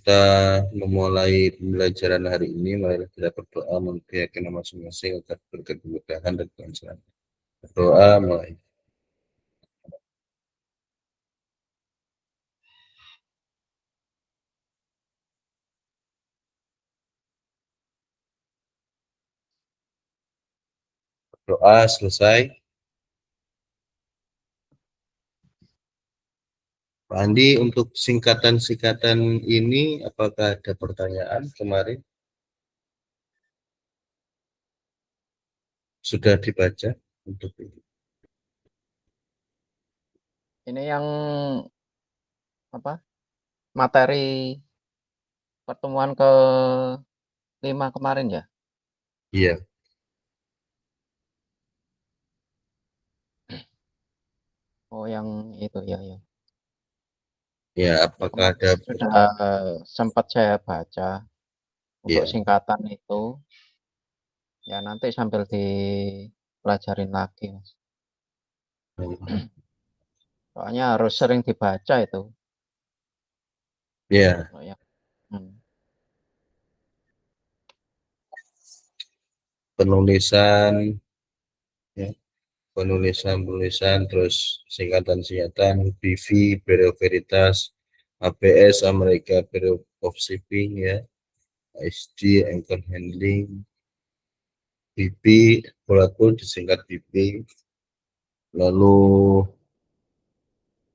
Kita memulai pembelajaran hari ini, mari kita berdoa memohon kepada masing-masing agar berkat kemudahan dan kelancaran. Berdoa mulai. Doa selesai. Pak Andi, untuk singkatan-singkatan ini, apakah ada pertanyaan kemarin? Sudah dibaca untuk ini? Ini yang apa? Materi pertemuan ke-5 kemarin ya? Iya. Oh, yang itu ya, ya. Ya, Ya apakah kemarin ada? sudah sempat saya baca untuk Ya. singkatan itu. Ya nanti sambil dipelajarin lagi, Mas. Soalnya harus sering dibaca itu. Ya, Oh, ya. Hmm. penulisan, ya, penulisan, terus singkatan-singkatan, BV, Bureau Veritas, ABS, Amerika Bureau of Shipping, ya, SD, Anchor Handling, BP, Polatul disingkat BP, lalu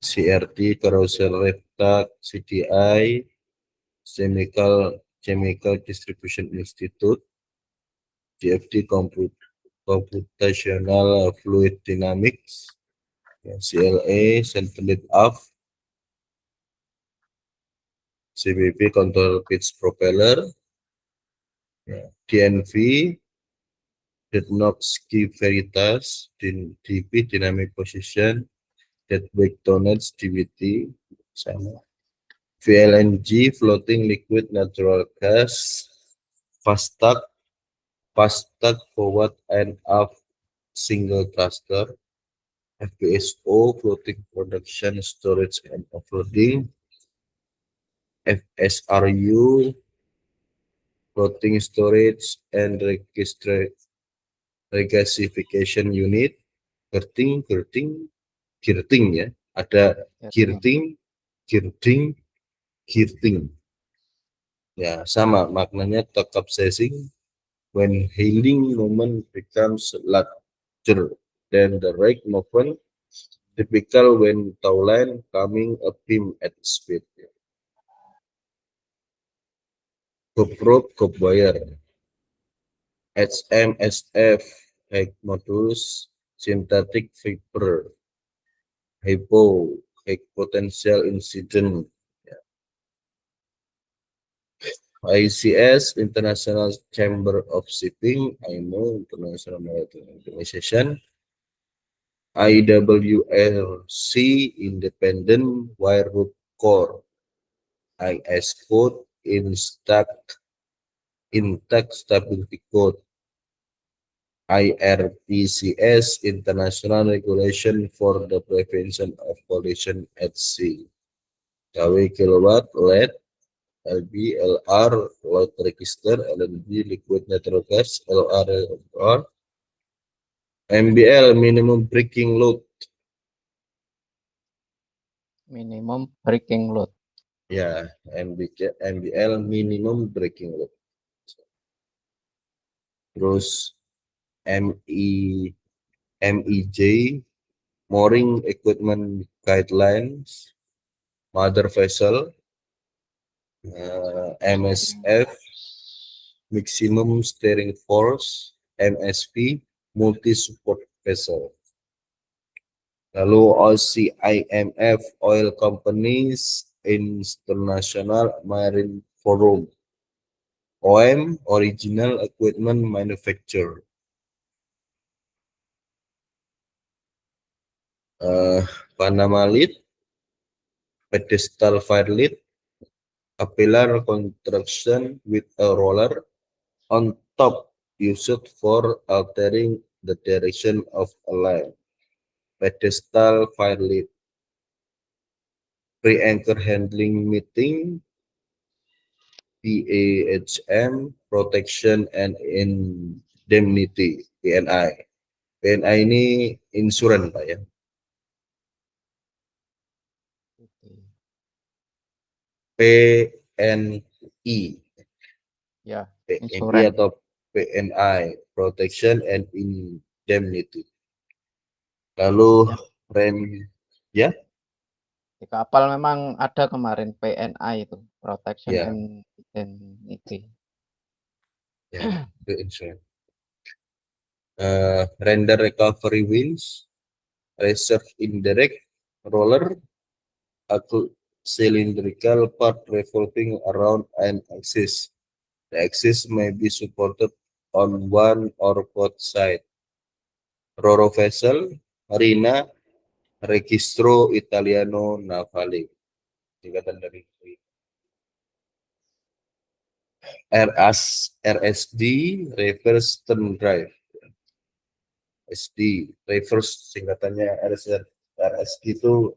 CRT, Carousel Rectac, CDI, Chemical Distribution Institute, DFD Computational Fluid Dynamics, ya, CLA, Central Off, CBP Control Pitch Propeller, ya, DNV, Detnoxky Veritas, DP Dynamic Position, Deadweight Tonnage, DBT, sama. VLNG, Floating Liquid Natural Gas, FASTAC Forward and Aft Single Thruster, FPSO, Floating Production Storage and Offloading, FSRU, Floating Storage and Regasification Unit, Girting ya, ada Ya, Girting, ya sama maknanya top capsizing when hailing moment becomes larger than the rate movement, typical when tow line coming up beam at speed. Gop rope, gop wire, HMSF, high modulus, synthetic fiber, high potential incident. ICS, International Chamber of Shipping, IMO, International Maritime Organization, IWRC, Independent Wire Rope Core, IS Code, Intact Stability Code, IRPCS, International Regulation for the Prevention of Collision at Sea, KW Kilowatt, LED, LB, LR, Load Register, LNG, Liquid Natural Gas, LR, MBL, Minimum Breaking Load. minimum breaking load. Ya, MBL, Minimum Breaking Load. Terus MEJ, Mooring Equipment Guidelines, Mother Vessel, MSF, Maximum Steering Force, MSP, Multi Support Vessel. Lalu OCIMF, Oil Companies International Marine Forum, OM, Original Equipment Manufacturer. Panama Lead, Pedestal Fire Lead, a pillar construction with a roller on top used for altering the direction of a line. Pedestal Fire Lead. Pre-anchor handling meeting, PAHM, Protection and Indemnity, PNI. PNI ini insuran, Pak ya. PNI. Ya, PNI insuran. atau PNI, Protection and Indemnity. Lalu Ya. Di kapal memang ada kemarin PNI itu, Protection Ya. and Indemnity. Ya, itu insurance. Render recovery wings, reserve indirect, roller, atau cylindrical part revolving around an axis. The axis may be supported on one or both sides. Roro vessel, Marina, Registro Italiano Navale. Singkatan dari RSD, reverse stern drive. SD, reverse singkatannya RSD itu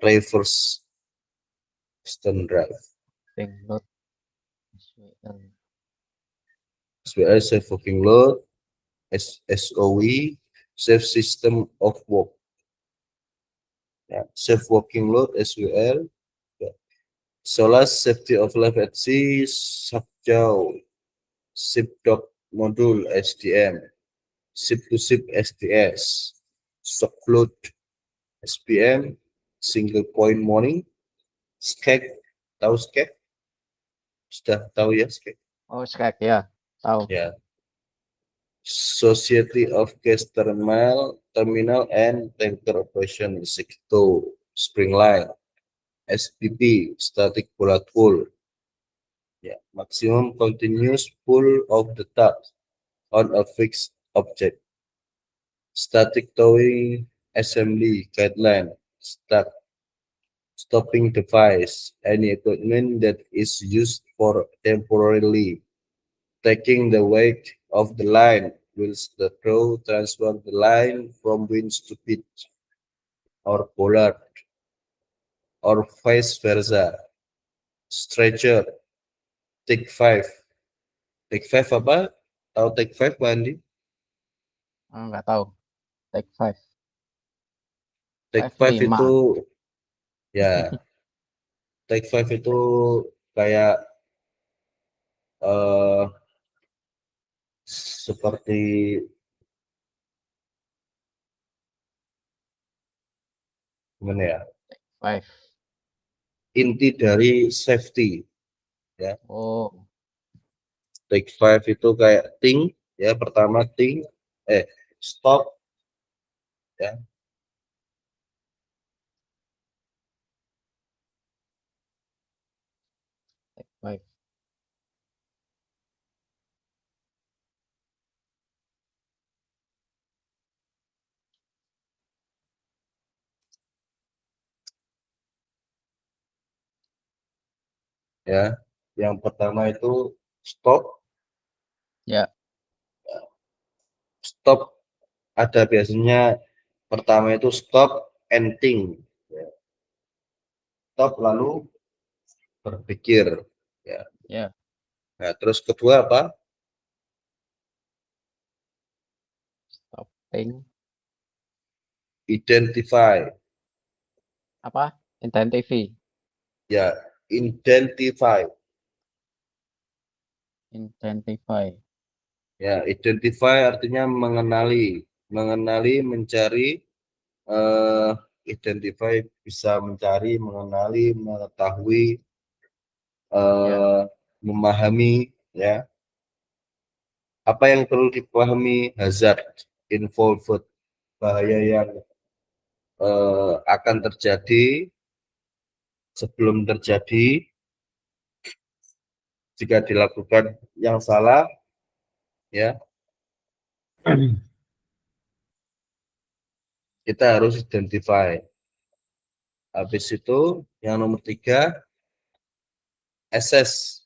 reverse stern drive. Load. SWL, safe working load, SOW, safe system of work. Ya, safe working load SWL. Ya. SOLAS, safety of life at sea, SAPJAW, SIPDOC module SDM, ship to ship SDS, shock float SPM, single point mooring, SCAG, tahu SCAG? Sudah tahu ya SCAG? Oh, SCAG ya, tahu. Ya. Society of Gas Terminal and Tanker Operation SIGTO, Spring Line, SPP, Static Bullet Pull. Ya, maximum continuous pull of the tug on a fixed object. Static towing assembly guideline, stopping device, any equipment that is used for temporarily taking the weight of the line whilst the crew transfer the line from winch to pitch or bollard or vice versa. Stretcher, take 5. Take 5 apa? Tahu take 5, Pak Andi? Nggak tahu. Take 5. Take 5 itu ya. Take 5 itu kayak seperti gimana ya? 5. Inti dari safety ya. Oh, Take 5 itu kayak think ya, pertama think, stop ya. take 5. Ya. Yang pertama itu stop. Ya. Stop ada biasanya pertama itu stop and think. Ya. Stop lalu berpikir. Ya. Ya. Nah, terus kedua apa? Stopping. Identify. Apa? Identify. Ya, identify. Identify. Ya, identify artinya mengenali, mencari, identify bisa mencari, mengenali, mengetahui, Ya. memahami, ya. Apa yang perlu dipahami? Hazard, involved, bahaya yang akan terjadi, sebelum terjadi, jika dilakukan yang salah, ya. Kita harus identify. Habis itu yang nomor 3, assess.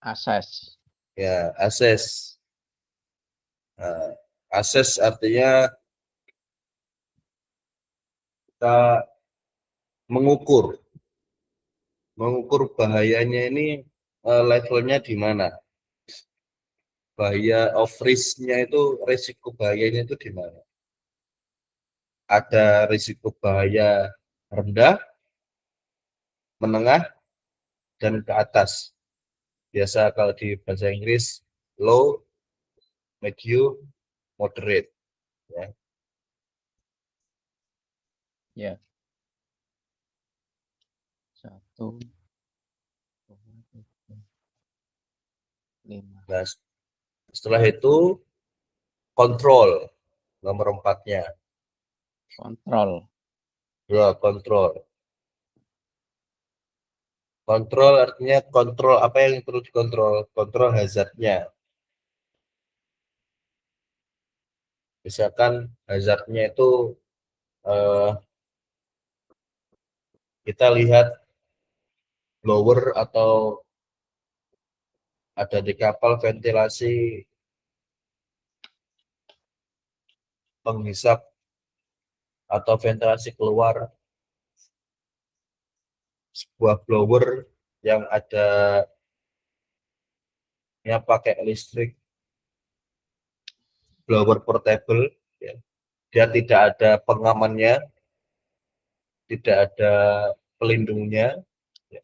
Assess. Ya, assess. Assess artinya kita mengukur mengukur bahayanya ini levelnya di mana? Bahaya of risk-nya itu, risiko bahayanya itu di mana? Ada risiko bahaya rendah, menengah, dan ke atas. Biasa kalau di bahasa Inggris low, medium, moderate. Ya. Ya. 1, 2, 3, 5. Nah, setelah itu kontrol nomor 4-nya. Kontrol. Dua, kontrol. Kontrol artinya kontrol apa yang perlu dikontrol? Kontrol hazardnya. Misalkan hazardnya itu eh, kita lihat blower atau ada di kapal ventilasi penghisap atau ventilasi keluar sebuah blower yang ada yang pakai listrik, blower portable, ya. Dia tidak ada pengamannya, tidak ada pelindungnya, ya.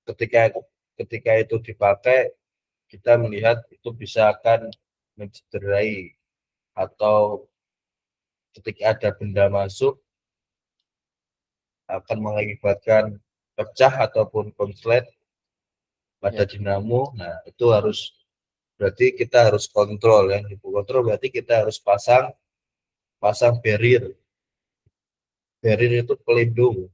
Ketika ketika itu dipakai, kita melihat itu bisa akan mencederai atau ketika ada benda masuk akan mengakibatkan pecah ataupun konslet pada Ya. dinamo. Nah, itu harus berarti kita harus kontrol ya. Kontrol berarti kita harus pasang pasang barrier. Barrier itu pelindung.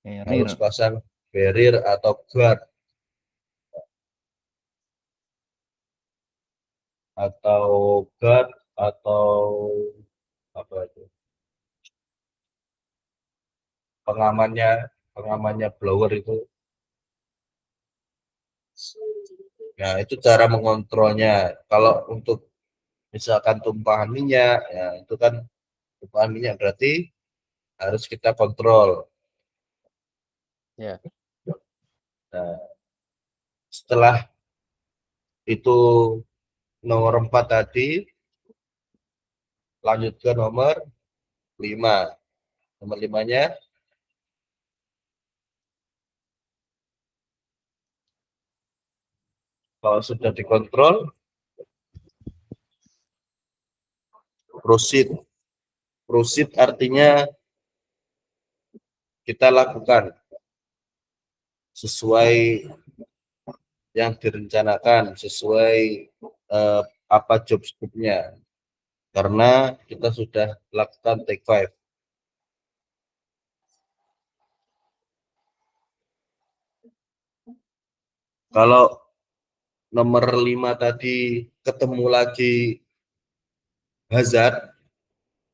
Harus Carrier. pasang barrier atau guard atau guard atau apa itu pengamannya pengamannya blower itu. Nah, itu cara mengontrolnya. Kalau untuk misalkan tumpahan minyak, ya itu kan tumpahan minyak berarti harus kita kontrol. Ya. Nah, setelah itu nomor 4 tadi, lanjut ke nomor 5. Nomor 5-nya, kalau sudah dikontrol, proceed. Proceed artinya kita lakukan sesuai yang direncanakan, sesuai apa job scope-nya. Karena kita sudah lakukan take 5. Kalau nomor 5 tadi ketemu lagi hazard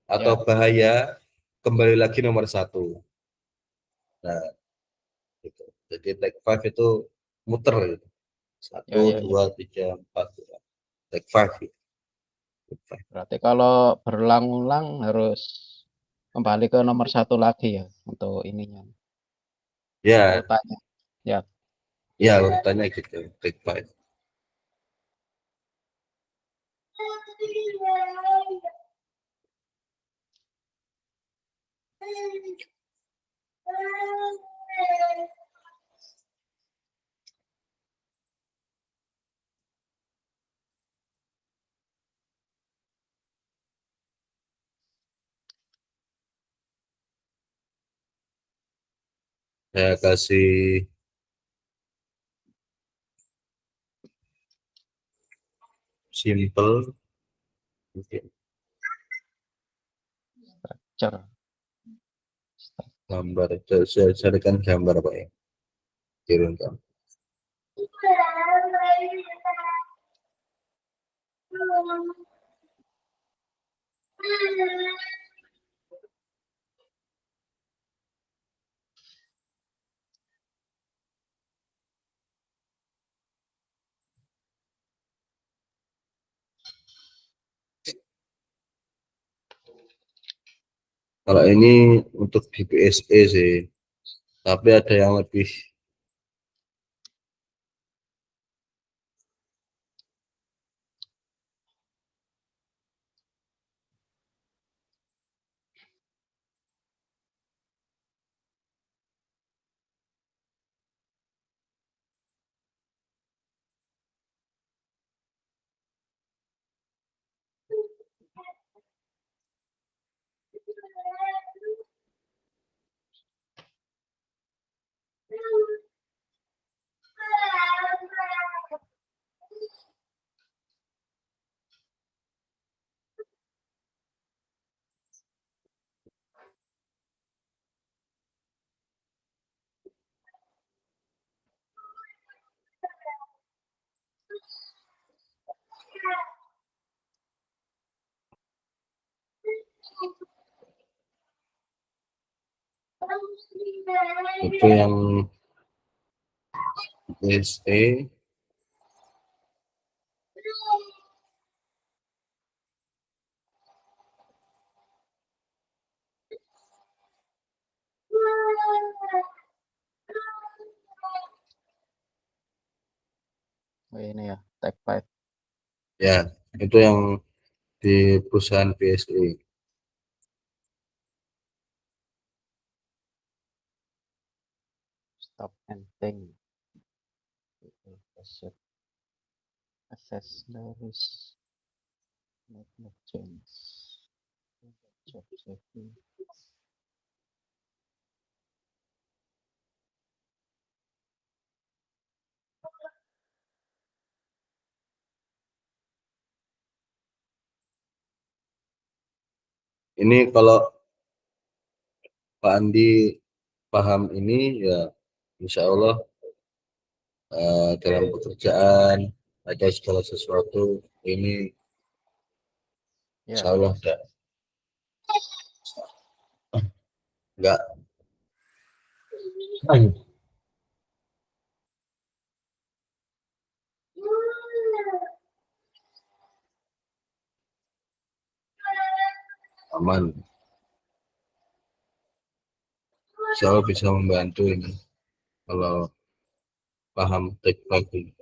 atau Ya. bahaya, kembali lagi nomor 1. Nah, gitu. Jadi take 5 itu muter gitu. Satu, Ya, ya, ya. dua, tiga, empat. Take 5 gitu. Berarti kalau berulang-ulang harus kembali ke nomor 1 lagi ya untuk ininya, Ya, urutannya. Ya. ya urutannya gitu. Take 5. Saya kasih simple mungkin Cer. gambar. Saya carikan gambar Pak ya. Kirimkan. Kalau ini untuk di PSE sih, tapi ada yang lebih itu yang PSE. Oh, ini ya, Tech 5. Ya, itu yang di perusahaan PSE. Stop and think. Assess the risk. Make no change. Job safety. Ini kalau Pak Andi paham ini ya, insya Allah dalam pekerjaan ada segala sesuatu ini Ya, insya Allah enggak aman. Insya Allah bisa membantu ini kalau paham teknologi.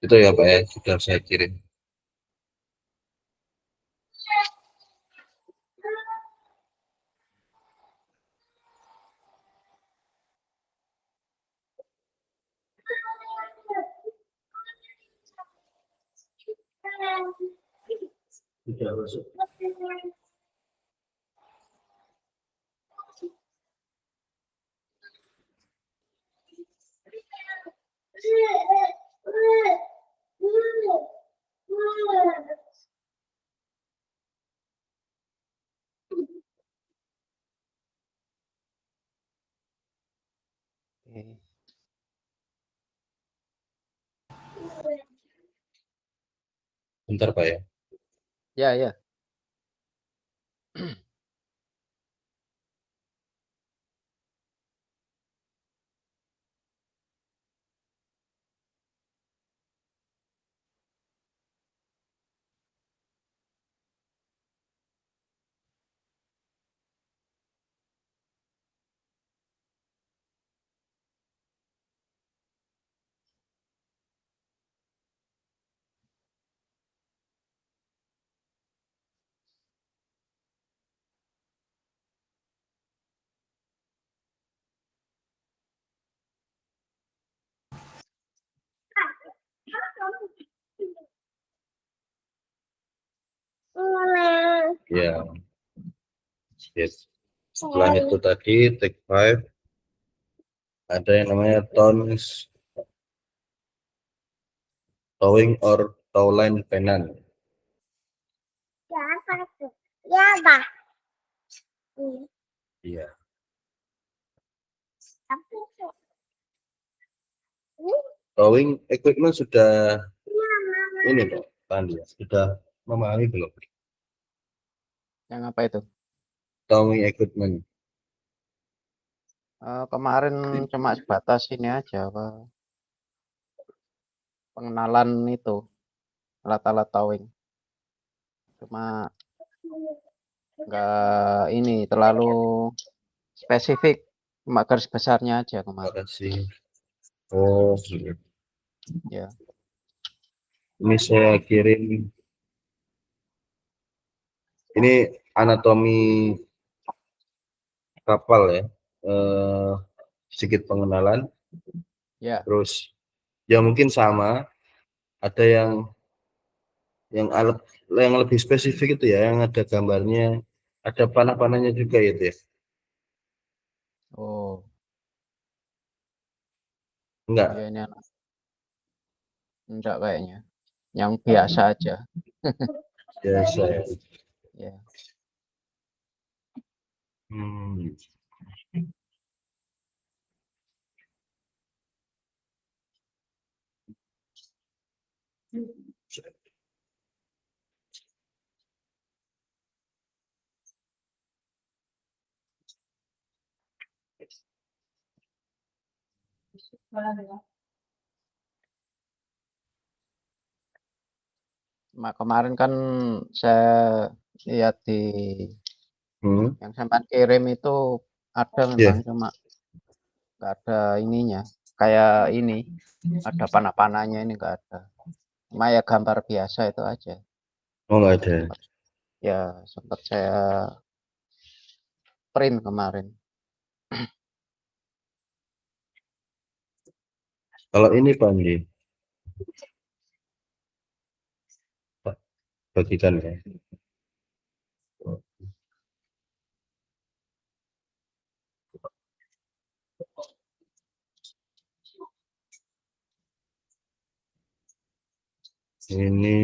Itu ya Pak ya, sudah saya kirim. Sudah masuk. oke. Bentar Pak ya. Ya, ya. Ya, yes. Setelah itu tadi take 5 ada yang namanya towing or towline pennant. Ya, Pak. Iya. Towing equipment sudah ini Pak Pandi ya, sudah memahami belum? Yang apa itu? Towing equipment. Kemarin cuma sebatas ini aja, apa, pengenalan itu alat-alat towing. Cuma nggak ini terlalu spesifik, cuma garis besarnya aja Terima kemarin. kasih. Oh, Ya, ini saya kirim. Ini anatomi kapal ya. Sedikit pengenalan. ya. Terus ya mungkin sama. Ada yang alat yang lebih spesifik itu ya, yang ada gambarnya, ada panah-panahnya juga itu ya. Oh, Enggak, ya ini enggak kayaknya. Yang biasa aja. biasa ya. Ya. Hmm. Kemarin kan saya lihat di Hmm. yang sampean kirim itu ada Ya, memang, cuma nggak ada ininya. Kayak ini, ada panah-panahnya ini nggak ada. Cuma ya gambar biasa itu aja. oh nggak ada. Sempat, ya sempat saya print kemarin. Kalau ini Pandi, Pak, bagikan ya. Ini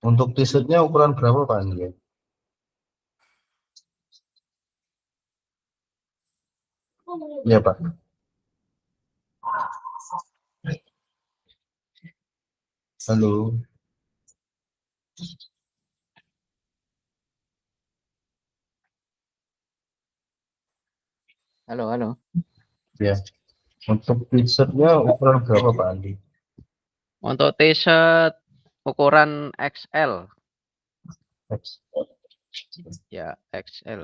untuk t-shirtnya ukuran berapa Pandi? Iya Pak. Halo. Halo, halo. Ya. Untuk t-shirtnya ukuran berapa Pak Andi? Untuk t-shirt ukuran XL, ya XL.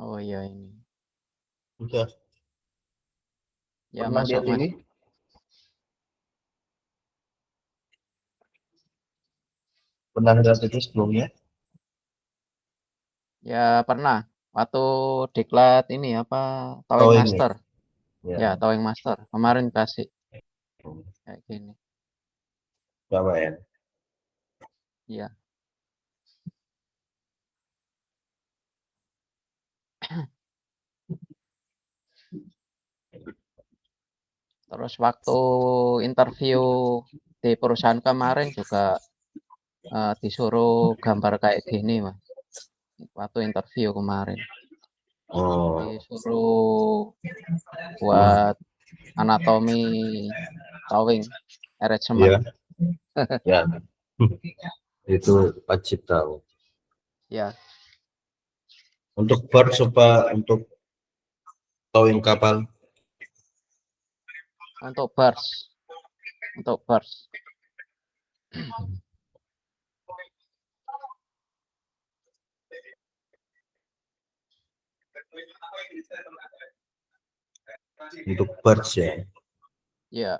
Oh iya ini. Udah Ya pernah masuk lihat Mas. ini? Pernah lihat itu sebelumnya? Ya pernah. Waktu diklat ini apa, Towing Towing nih. Master. Ya. Ya, Towing Master. Kemarin kasih kayak gini. Sama ya. Iya. Terus waktu interview di perusahaan kemarin juga disuruh gambar kayak gini, Mas. Waktu interview kemarin Oh, disuruh hmm, buat anatomi towing iya, arrangement. ya, itu wajib tahu. Ya, Untuk bar apa untuk towing kapal? untuk bars, untuk bars. Untuk birds ya. Ya,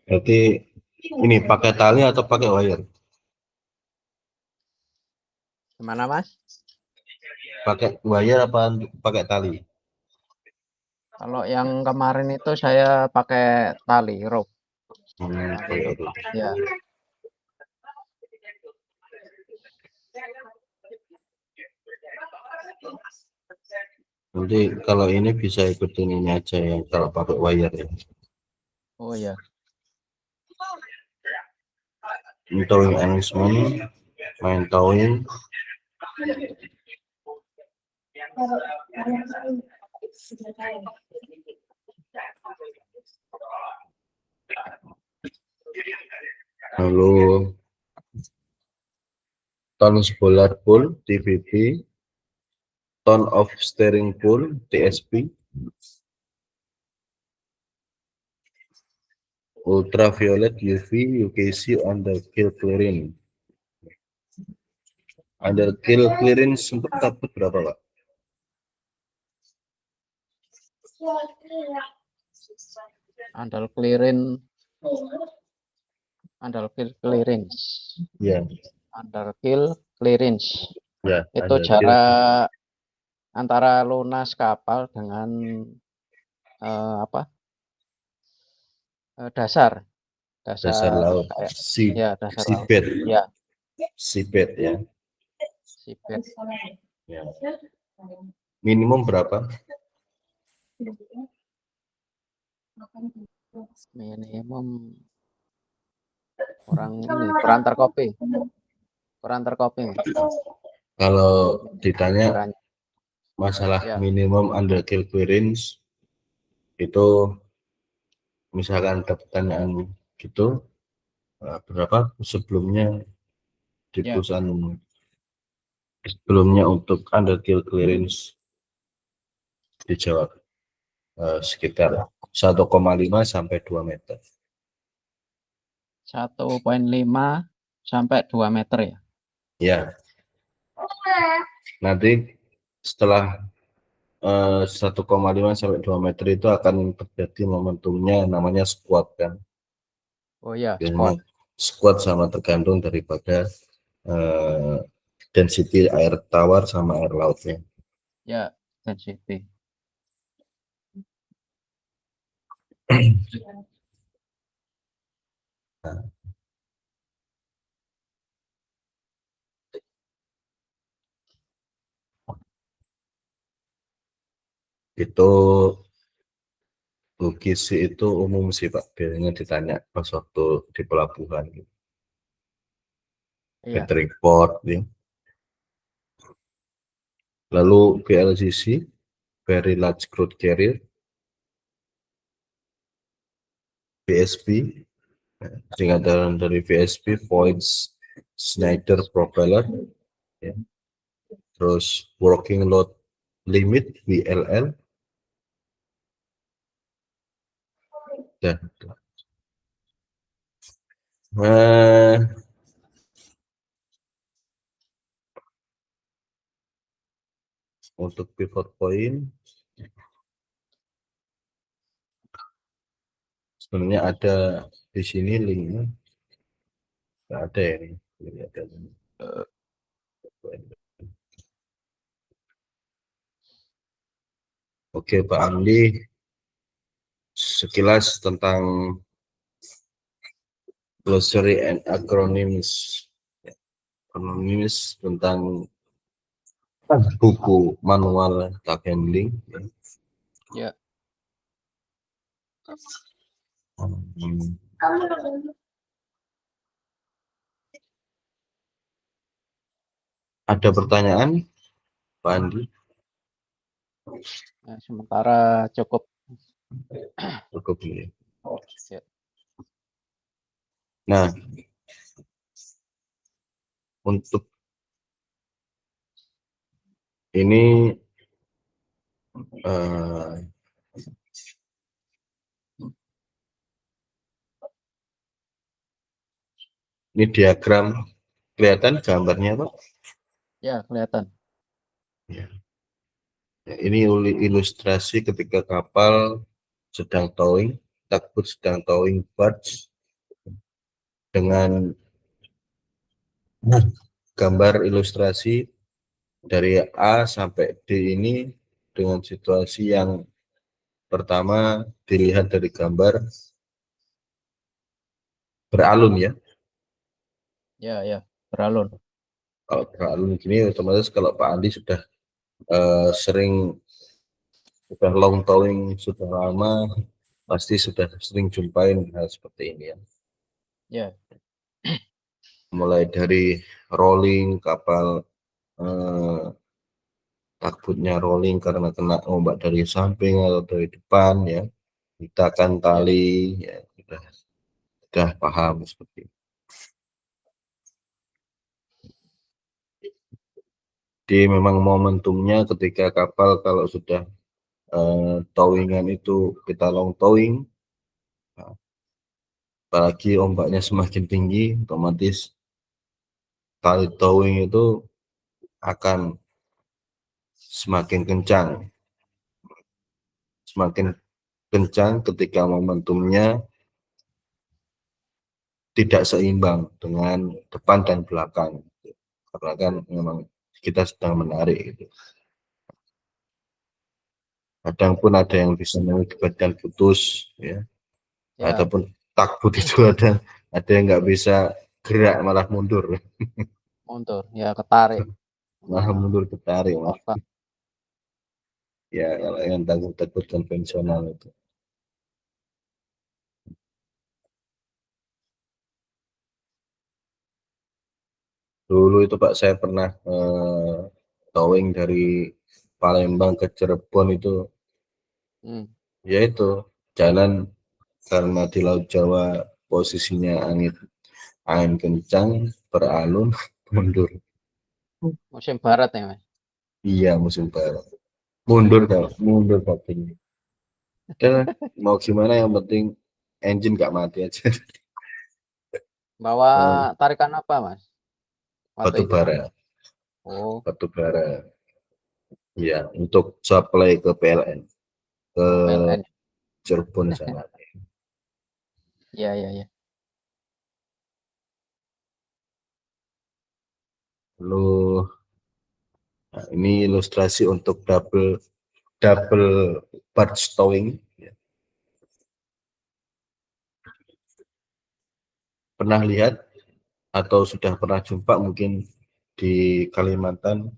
Berarti ini pakai tali atau pakai wire? gimana, Mas? Pakai wire apa pakai tali? Kalau yang kemarin itu saya pakai tali rope. Pakai itu. Ya, Nanti kalau ini bisa ikutin ini aja ya kalau pakai wire ya. oh ya, Towing arrangement, main towing, lalu tone spoiler pull TPP, tone of steering pull TSP, ultraviolet UV UKC under kill clearance. Under kill clearance sempat dapat berapa, Pak? andal clearance, andal kill clearance, Ya, andal kill clearance. ya. Itu Under kill. jarak antara lunas kapal dengan apa? Dasar Dasar laut. kayak ya dasar laut. Seabed. Ya, Seabed ya. seabed. Ya. Minimum berapa? Minimum kurang ini, kurang terkopi. Kurang terkopi. Kalau ditanya Kiranya. masalah Ya. minimum under kill clearance itu misalkan ada pertanyaan gitu berapa sebelumnya di Ya. perusahaan sebelumnya untuk under kill clearance dijawab sekitar 1,5 sampai 2 meter. 1,5 sampai 2 meter ya. Ya. Nanti setelah 1,5 sampai 2 meter itu akan terjadi momentumnya namanya squat kan. Oh ya, Biasanya squat sama tergantung daripada density air tawar sama air lautnya. Ya, density. Nah, itu UKC itu umum sih Pak, biasanya ditanya pas waktu di pelabuhan gitu. Iya. Entering port ya. Lalu VLCC, very large crude carrier, VSP, singkatan dari VSP, Voids Schneider Propeller, ya. Terus working load limit WLL, dan untuk pivot point sebenarnya ada di sini linknya, nggak ada ya ini. Oke Pak Andi, sekilas tentang glossary and acronyms. Acronyms tentang buku manual tag handling. Ya. Ada pertanyaan, Pak Andi? Nah, sementara cukup. Cukup ya. Ya. Nah, untuk ini ini diagram, kelihatan gambarnya, Pak? Ya, kelihatan. Ya. Ini ilustrasi ketika kapal sedang towing, tugboat sedang towing barge dengan gambar ilustrasi dari A sampai D ini dengan situasi yang pertama dilihat dari gambar beralun ya. Ya, beralun. Kalau beralun gini otomatis kalau Pak Andi sudah sering long towing sudah lama, pasti sudah sering jumpain hal seperti ini ya. Ya. Mulai dari rolling kapal, takutnya rolling karena kena ombak dari samping atau dari depan ya, kita akan tali ya, sudah paham seperti itu. Jadi memang momentumnya ketika kapal kalau sudah towingan itu kita long towing, apalagi ombaknya semakin tinggi, otomatis tali towing itu akan semakin kencang ketika momentumnya tidak seimbang dengan depan dan belakang, karena kan memang kita sedang menarik gitu. Kadang pun ada yang bisa mengakibatkan putus ya, ataupun takbut itu ada yang nggak bisa gerak malah mundur ya, ketarik. malah mundur ketarik Apa? ya, kalau yang takbut konvensional itu. Dulu itu Pak saya pernah towing dari Palembang ke Cirebon itu, yaitu jalan karena di Laut Jawa posisinya angin kencang beralun mundur. Musim barat ya, Mas? Iya, musim barat. Mundur batin. Mau gimana yang penting engine gak mati aja. Bawa tarikan apa, Mas? Waktu Batu itu. bara. Oh, Batu bara. Iya, untuk supply ke PLN. Ke PLN. Cirebon sana. Iya. Lalu nah, ini ilustrasi untuk double barge towing. Pernah lihat atau sudah pernah jumpa mungkin di Kalimantan?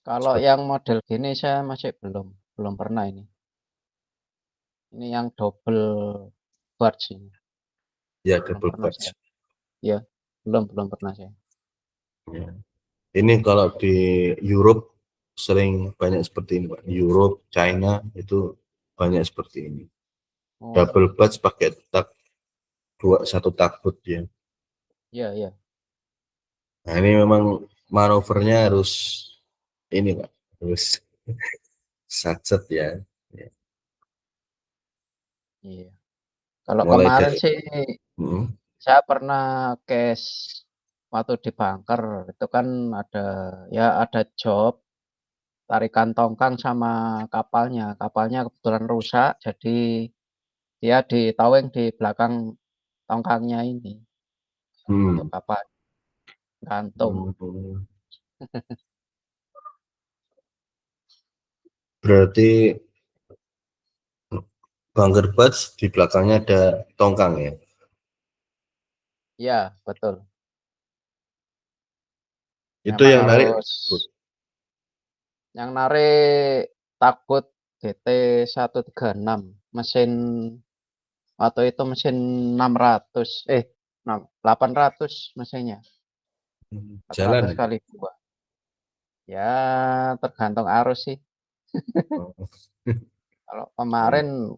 Kalau yang model gini saya masih belum pernah ini. Ini yang double barge ini. Ya, Belum double pernah barge. saya. Ya, belum pernah saya. Ya. Ini kalau di Europe sering banyak seperti ini, Pak. Europe, China itu banyak seperti ini. Double barge pakai satu tugboat ya. Iya. Nah, ini memang manuvernya harus ini, Pak. Harus satset ya. Iya. Kalau Mulai kemarin dari sih saya pernah case waktu di bunker itu kan ada job tarikan tongkang sama kapalnya. Kapalnya kebetulan rusak, jadi dia ditowing di belakang tongkangnya ini untuk kapal gantung. Berarti bunker barge di belakangnya ada tongkang ya. Iya, betul. Itu Memang yang narik. yang narik takut GT136 mesin waktu itu mesin 800 mesinnya, 400 Jalan. kali 2. Ya, tergantung arus sih. Oh, Kalau kemarin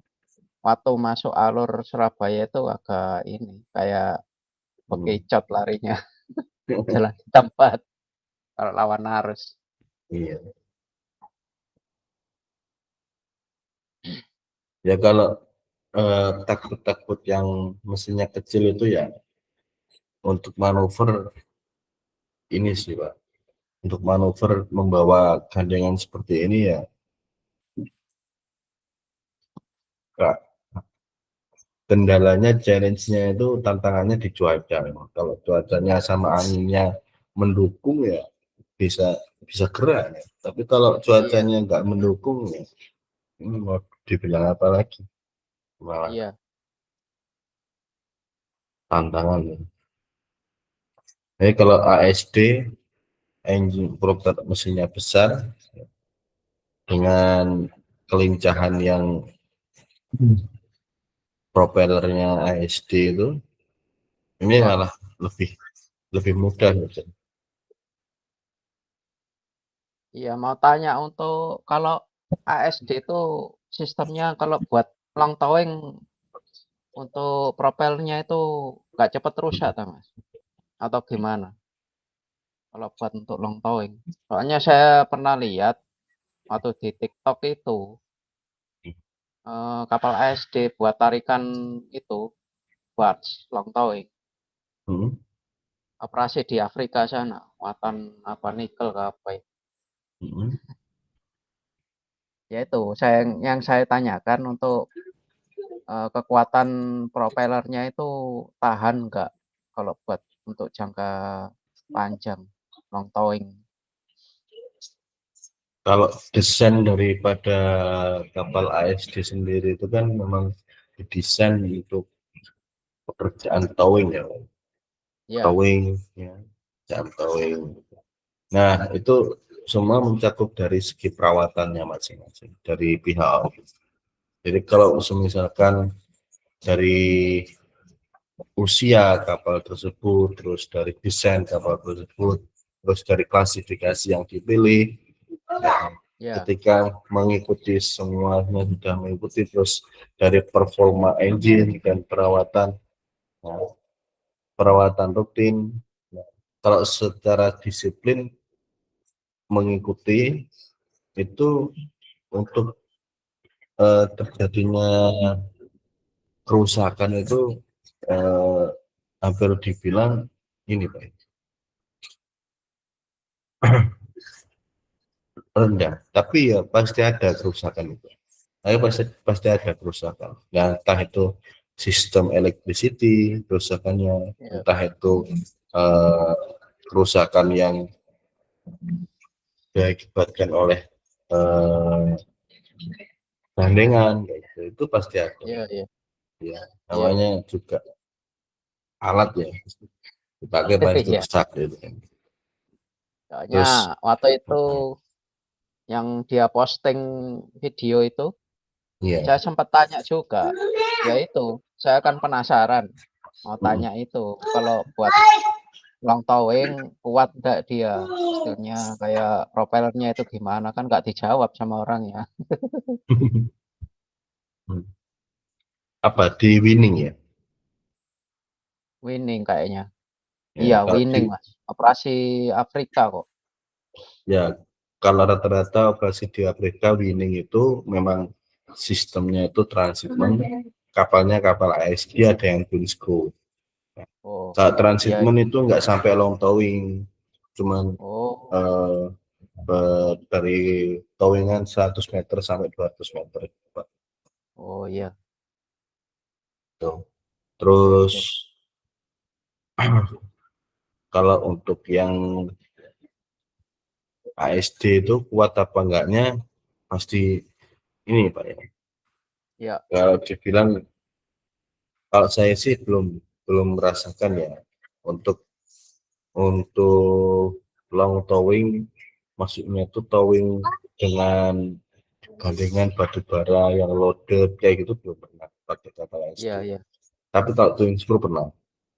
waktu masuk alur Surabaya itu agak ini, kayak bekicot larinya, jalan di tempat kalau lawan arus. Iya. Ya kalau takut-takut yang mesinnya kecil itu ya untuk manuver ini sih Pak. Untuk manuver membawa gandengan seperti ini ya Kak, kendalanya, challenge-nya itu tantangannya di cuaca. Kalau cuacanya sama anginnya mendukung ya bisa bisa gerak ya. Tapi kalau Iya, cuacanya nggak mendukung ya ini mau dibilang apa lagi? Malah iya, tantangan ya. Jadi kalau ASD engine proper mesinnya besar dengan kelincahan yang propellernya ASD itu ini iya. malah lebih lebih mudah gitu. Iya, mau tanya untuk kalau ASD itu sistemnya kalau buat long towing untuk propelnya itu nggak cepet rusak tak Mas? Atau gimana? Kalau buat untuk long towing. Soalnya saya pernah lihat waktu di TikTok itu kapal ASD buat tarikan itu barge long towing. Hmm. Operasi di Afrika sana, muatan apa nikel ke apa itu. Hmm. Ya itu, yang saya tanyakan untuk kekuatan propellernya itu tahan nggak kalau buat untuk jangka panjang long towing? Kalau desain daripada kapal ASD sendiri itu kan memang didesain untuk pekerjaan towing ya, Ya, towing ya, jam towing. Nah itu semua mencakup dari segi perawatannya masing-masing dari pihak. Jadi kalau misalkan dari usia kapal tersebut, terus dari desain kapal tersebut, terus dari klasifikasi yang dipilih, ya, ya, ketika mengikuti semuanya sudah mengikuti, terus dari performa engine dan perawatan, ya, perawatan rutin, ya, kalau secara disiplin mengikuti itu untuk terjadinya kerusakan itu eh, hampir dibilang ini Pak, rendah, tapi ya pasti ada kerusakan itu. Pasti ada kerusakan. Ya, entah itu sistem electricity kerusakannya, ya, entah itu eh, kerusakan yang diakibatkan oleh eh, gandengan, gitu. Itu pasti ada. ya, ya, Ya, ya, namanya juga alat ya, dipakai pasti ya. rusak gitu kan. Soalnya Terus, waktu itu yang dia posting video itu, ya, saya sempat tanya juga. Ya itu, saya kan penasaran mau tanya itu kalau buat long towing kuat nggak dia? Istilahnya kayak propellernya itu gimana kan nggak dijawab sama orangnya. apa di winning ya? Winning kayaknya. Ya, Iya, kalau di winning Mas. Operasi Afrika kok. ya kalau rata-rata operasi di Afrika winning itu memang sistemnya itu transshipment, kapalnya kapal ASG ada yang twin screw. Oh, Saat iya. transshipment itu nggak sampai long towing, cuman Oh, eh, dari towingan 100 meter sampai 200 meter. Pak. oh iya. Tuh. Oke, Terus oke. kalau untuk yang ASD itu kuat apa enggaknya pasti ini Pak ya. Ya, Kalau dibilang, kalau saya sih belum merasakan ya untuk long towing, maksudnya itu towing dengan gandengan batu bara yang loaded kayak gitu belum pernah pakai kapal iya, ASD. iya. Tapi kalau towing screw pernah.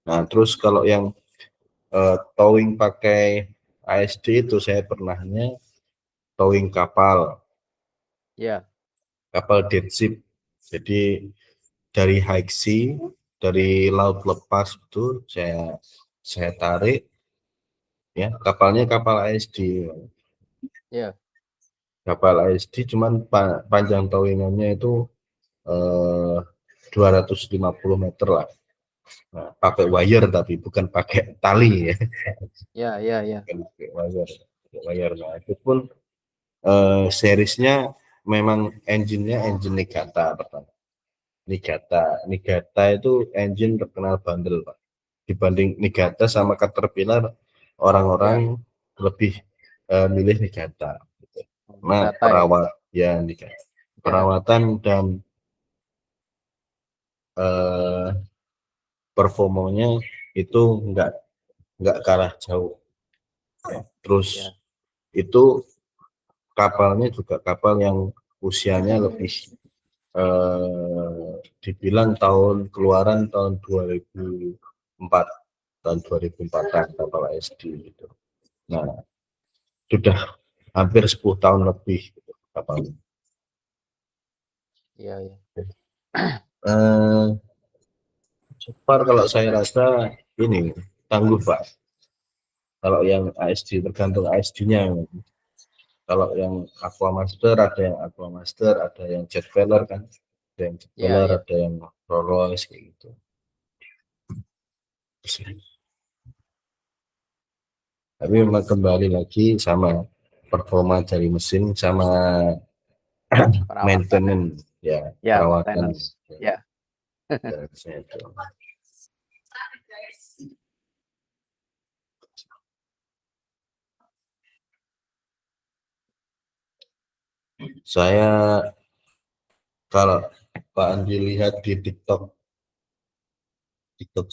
Nah, terus kalau yang towing pakai ASD itu saya pernahnya towing kapal Iya, dead ship. Jadi dari high sea, dari laut lepas itu saya tarik ya, kapalnya kapal ASD. iya. Kapal ASD cuman panjang towingannya itu 250 meter lah. Nah, pakai wire tapi bukan pakai tali ya. Iya, iya, iya. Bukan pakai wire. Pakai wire. Nah, itu pun seriesnya memang engine-nya engine Niigata pertama. Niigata itu engine terkenal bandel, Pak. Dibanding Niigata sama Caterpillar, orang-orang Iya. lebih milih Niigata. Gitu. Oh, Nah, data ya. Niigata. Ya, Perawatan dan eh, performanya itu nggak kalah jauh. Terus ya. itu kapalnya juga kapal yang usianya lebih dibilang keluaran tahun 2004, tahun 2004 kapal ASD gitu. Nah, sudah hampir 10 tahun lebih gitu, kapalnya. Iya, iya. Eh, so far kalau saya rasa ini tangguh, Pak. Kalau yang ASD tergantung ASD-nya. Kalau yang Aquamaster ada yang Jet Feller kan, ada yang Jet Iya, Feller, iya. ada yang Rolls Royce kayak gitu. Tapi memang kembali lagi sama performa dari mesin sama Perawatan ya. maintenance ya, Ya, perawatan maintenance. Ya, ya, itu. Saya kalau Pak Andi lihat di TikTok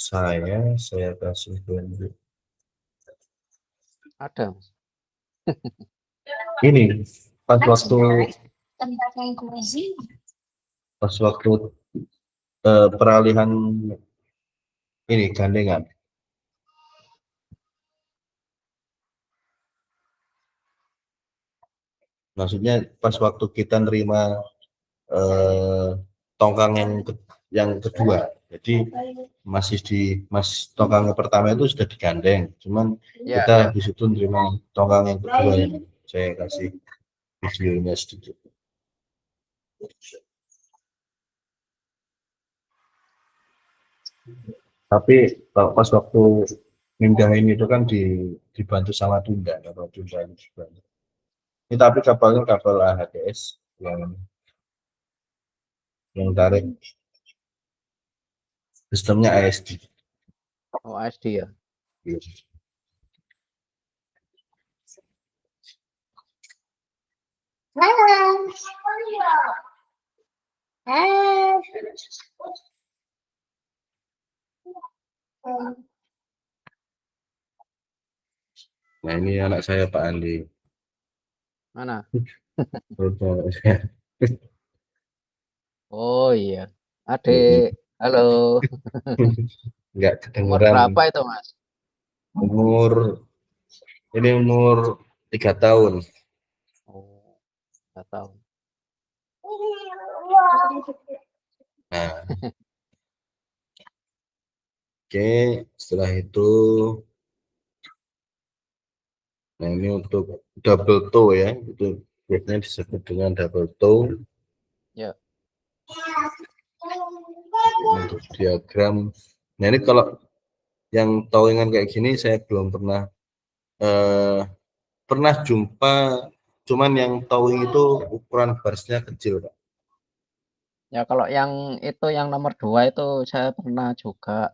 saya kasih tunjuk ada, Mas. ini pas waktu tempat yang cozy. peralihan ini gandengan. Maksudnya pas waktu kita nerima eh, tongkang yang kedua. Jadi tongkang yang pertama itu sudah digandeng, cuman Ya, kita ya. habis itu nerima tongkang yang kedua yang saya kasih videonya sedikit. Tapi kalau pas waktu mindahin itu kan dibantu sama Tunda, kalau Tunda itu dibantu. Ini tapi kapalnya kapal AHTS yang tarik sistemnya ASD. Oh, ASD ya. Nah, ini anak saya Pak Andi. Mana? Oh iya. Adik. Halo. Nggak Umur kedengeran. berapa itu, Mas? Umur ini umur 3 tahun. Oh, nggak tahu. Nah, oke, setelah itu, nah ini untuk double toe ya, itu biasanya disebut dengan double toe. Ya, Untuk diagram, nah ini kalau yang towingan kayak gini saya belum eh, pernah jumpa, cuman yang towing itu ukuran barsnya kecil, Pak. ya kalau yang itu yang nomor 2 itu saya pernah juga.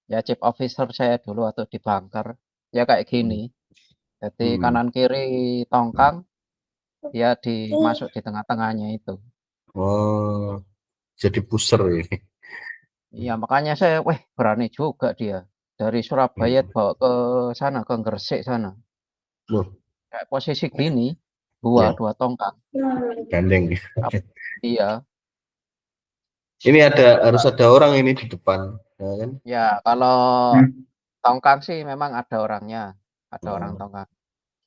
Ya chief officer saya dulu atau di bunker. Ya kayak Hmm. gini. Jadi Hmm. kanan kiri tongkang, dia dimasuk di tengah-tengahnya itu. Oh, jadi pusher ini. Iya, makanya saya, weh berani juga dia. Dari Surabaya bawa ke sana, ke Gresik sana. Loh, Kayak posisi gini, ya, dua tongkang. gandeng. Iya, Ini harus ada orang ini di depan, ya kan? ya kalau tongkang sih memang ada orangnya, ada orang Nah, tongkang.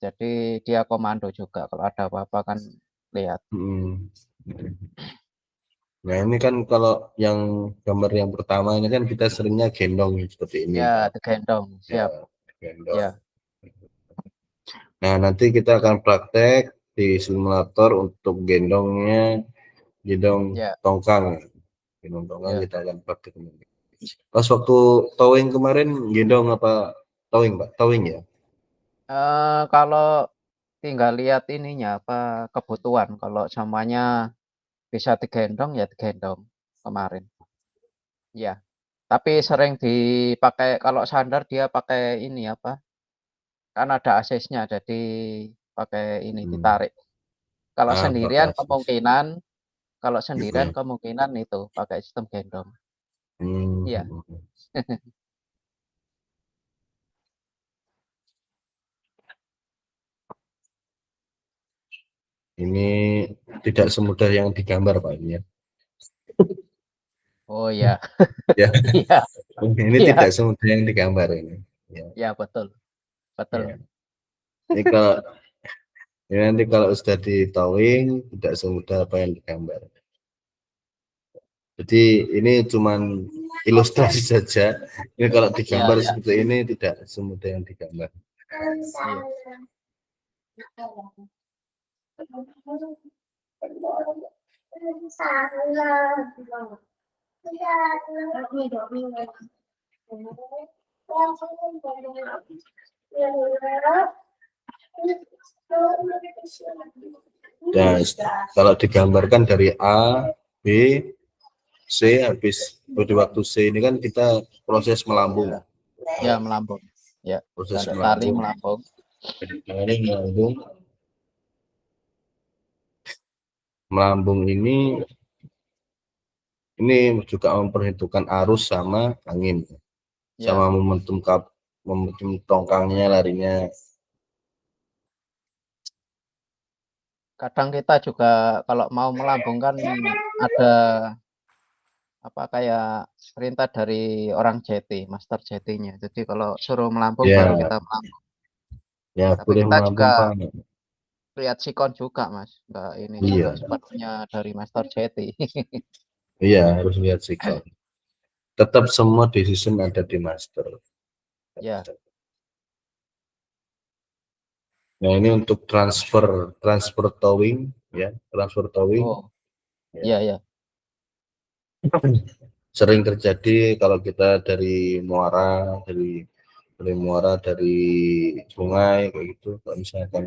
Jadi dia komando juga kalau ada apa-apa kan lihat. mm. Nah ini kan kalau yang gambar yang pertama ini kan kita seringnya gendong seperti ini. Ya, digendong, Ya, siap. gendong. Ya, Nah nanti kita akan praktek di simulator untuk gendong ya, tongkang. Gendong tongkang ya. kita akan praktek. Pas waktu towing kemarin gendong apa towing Pak? Towing ya? Kalau tinggal lihat ininya apa kebutuhan. Kalau semuanya bisa digendong ya digendong kemarin. Ya, tapi sering dipakai kalau sandar dia pakai ini apa? Kan ada asesnya jadi pakai ini Hmm. ditarik. Kalau Ah, pakai sendirian asis. kemungkinan kalau sendirian Hmm. kemungkinan itu pakai sistem gendong. Iya. Hmm. Ini tidak semudah yang digambar Pak ini ya. Oh iya. Ya, Iya, ini iya, tidak semudah yang digambar ini. Ya, iya betul. Betul. ya. Ini kalau ini nanti kalau sudah di towing tidak semudah apa yang digambar. Jadi ini cuman ilustrasi saja. Ini kalau Iya, digambar iya, seperti ini tidak semudah yang digambar. iya. Dan kalau digambarkan dari A, B, C, habis pada waktu C ini kan kita proses melambung. Ya melambung. Ya, Proses ada tali melambung. melambung. Ini melambung. Melambung ini juga memperhitungkan arus sama angin. Ya, Sama momentum tongkangnya larinya. kadang kita juga kalau mau melambung kan ada apa kayak perintah dari orang JT, master JT-nya. Jadi kalau suruh melambung baru Ya, kita melambung. ya Tapi boleh kita melambung juga Pak. lihat sikon juga, Mas. Enggak ini juga Iya, sepenuhnya dari master JT. iya harus lihat sikon. Tetap semua decision ada di master. Ya. Nah ini untuk transfer towing ya, transfer towing Oh, ya. iya, iya. Sering terjadi kalau kita dari muara dari sungai kayak gitu. Kalau misalkan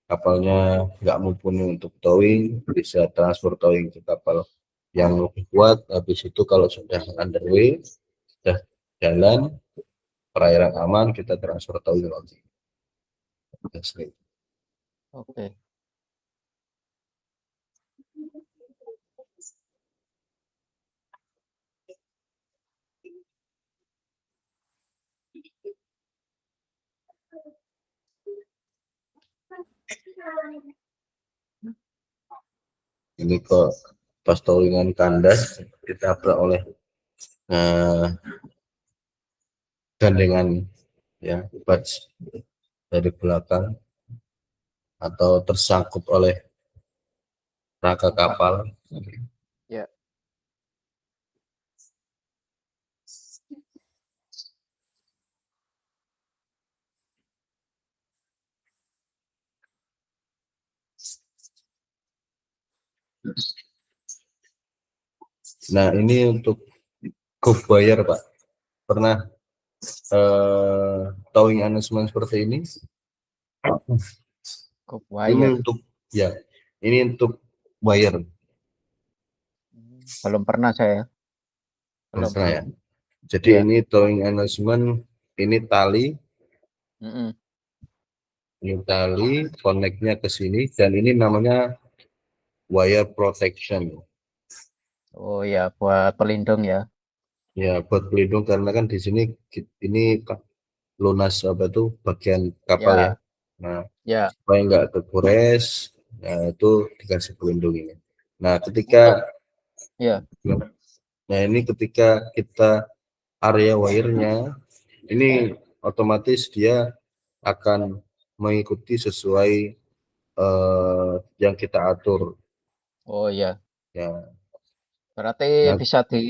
kapalnya nggak mumpuni untuk towing, bisa transfer towing ke kapal yang lebih kuat. Habis itu kalau sudah underway, sudah jalan perairan aman, kita transfer towing lagi. Sering. Oke. Ini kok pas towingan kandas ditabrak oleh gandengan ya batch dari belakang atau tersangkut oleh rangka kapal. Ya. Nah ini untuk group buyer Pak, pernah towing announcement seperti ini? Cup Ini wire. untuk ya, ini untuk buyer Belum pernah saya. Belum, pernah ya. belum. Jadi Iya. ini towing announcement, ini Mm-mm. tali, connectnya ke sini dan ini namanya wire protection. Oh ya, buat pelindung ya. Ya, buat pelindung karena kan di sini ini lunas apa tuh bagian kapal ya. Ya, Nah, ya. supaya nggak kegores, nah itu dikasih pelindung ini. Nah, Untuk ya, ini ketika kita area wire-nya, ini otomatis dia akan mengikuti sesuai yang kita atur. oh ya. Ya, Berarti nah, bisa di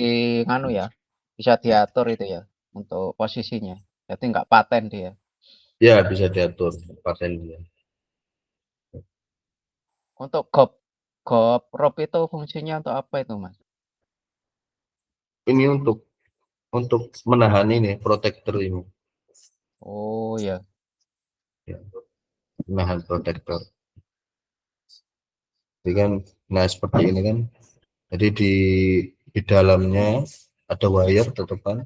nganu ya, bisa diatur itu ya untuk posisinya. Jadi nggak paten dia. ya bisa diatur paten dia. Untuk gop rope itu fungsinya untuk apa itu, Mas? Ini untuk menahan ini protektor ini, Oh ya, ya, menahan protektor. Jadi kan, nah seperti ini kan. Jadi di dalamnya ada wire tetepan,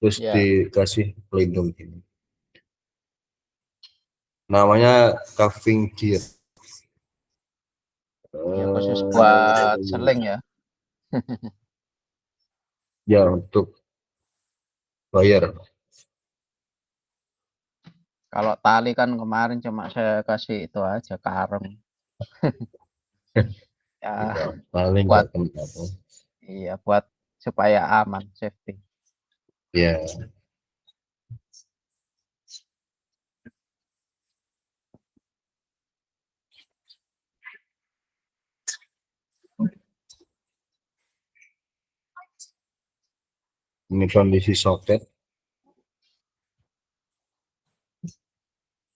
terus ya, dikasih pelindung ini. Namanya coving gear. ya khusus buat seling ya. Ya untuk wire. Kalau tali kan kemarin cuma saya kasih itu aja karung. Ya, Ya, paling nggak buat kena. iya buat supaya aman, safety. Ya, ini kondisi soket,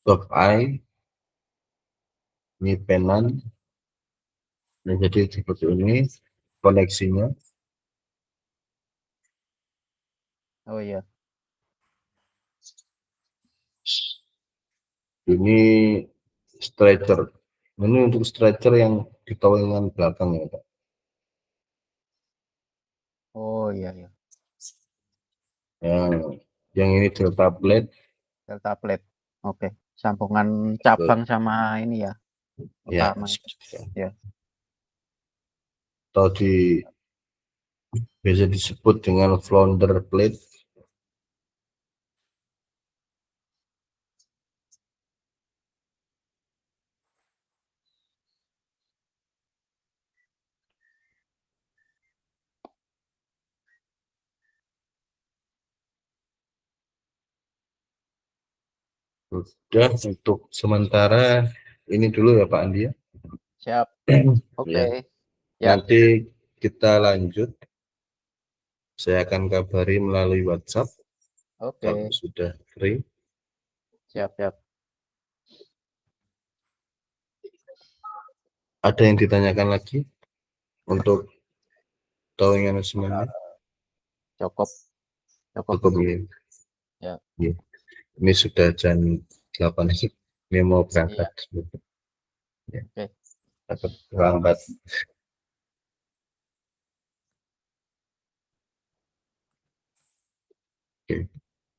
top eye, ini penan. Nah, jadi seperti ini koneksinya. Oh iya, Ini stretcher. Ini untuk stretcher yang di kawanan belakang ya, Pak. oh iya ya. Yang ini delta plate. Delta plate. Oke, sambungan cabang sama ini ya, Ya, utama itu. Ya, atau biasa disebut dengan flounder plate. Sudah untuk sementara ini dulu ya Pak Andi ya. siap. Oke. Ya, Ya, nanti kita lanjut. Saya akan kabari melalui WhatsApp kalau oke. sudah free. Siap, siap. Ada yang ditanyakan lagi untuk towing semuanya? Cukup, cukup. Cukup ya. Ya, Ya. Ini sudah jam 8 ini mau berangkat. iya. Ya, Oke. takut terlambat. Oke.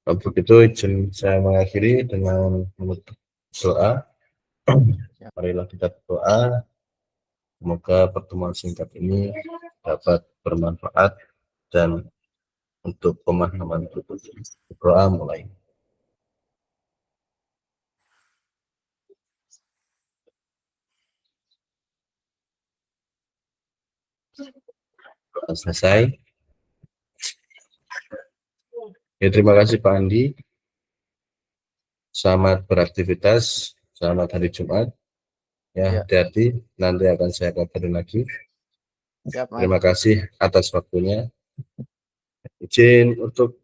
Kalau begitu izin saya mengakhiri dengan menutup doa. Siap. Marilah kita berdoa. Semoga pertemuan singkat ini dapat bermanfaat dan untuk pemahaman berdoa mulai. Selesai. Ya, terima kasih Pak Andi. Selamat beraktivitas. Selamat hari Jumat. Ya, Ya. hati-hati. Nanti akan saya kabarin lagi. Siap, Mas. Terima kasih atas waktunya. Izin untuk